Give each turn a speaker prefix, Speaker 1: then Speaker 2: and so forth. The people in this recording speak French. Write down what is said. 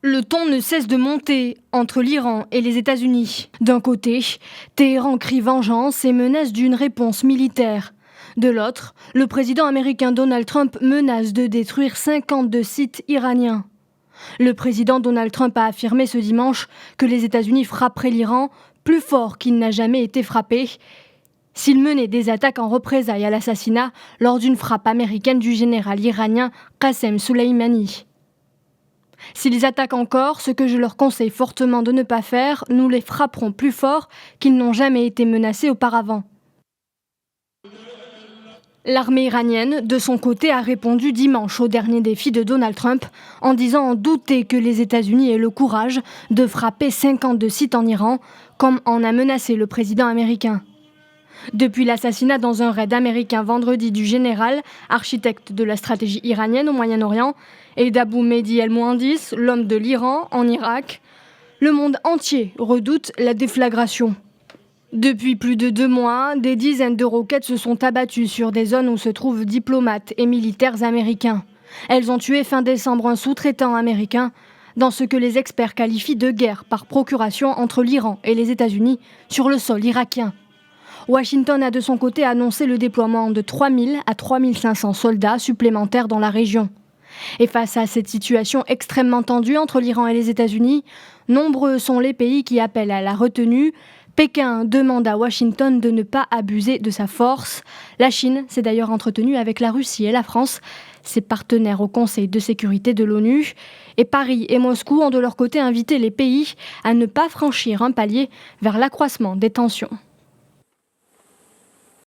Speaker 1: Le ton ne cesse de monter entre l'Iran et les États-Unis. D'un côté, Téhéran crie vengeance et menace d'une réponse militaire. De l'autre, le président américain Donald Trump menace de détruire 52 sites iraniens. Le président Donald Trump a affirmé ce dimanche que les États-Unis frapperaient l'Iran plus fort qu'il n'a jamais été frappé s'il menait des attaques en représailles à l'assassinat lors d'une frappe américaine du général iranien Qassem Soleimani. S'ils attaquent encore, ce que je leur conseille fortement de ne pas faire, nous les frapperons plus fort qu'ils n'ont jamais été menacés auparavant. L'armée iranienne, de son côté, a répondu dimanche au dernier défi de Donald Trump en disant en douter que les États-Unis aient le courage de frapper 52 sites en Iran, comme en a menacé le président américain. Depuis l'assassinat dans un raid américain vendredi du général, architecte de la stratégie iranienne au Moyen-Orient, et d'Abou Mehdi el-Mohandis, l'homme de l'Iran en Irak, le monde entier redoute la déflagration. Depuis plus de 2 mois, des dizaines de roquettes se sont abattues sur des zones où se trouvent diplomates et militaires américains. Elles ont tué fin décembre un sous-traitant américain dans ce que les experts qualifient de guerre par procuration entre l'Iran et les États-Unis sur le sol irakien. Washington a de son côté annoncé le déploiement de 3 000 à 3 500 soldats supplémentaires dans la région. Et face à cette situation extrêmement tendue entre l'Iran et les États-Unis, nombreux sont les pays qui appellent à la retenue. Pékin demande à Washington de ne pas abuser de sa force. La Chine s'est d'ailleurs entretenue avec la Russie et la France, ses partenaires au Conseil de sécurité de l'ONU. Et Paris et Moscou ont de leur côté invité les pays à ne pas franchir un palier vers l'accroissement des tensions.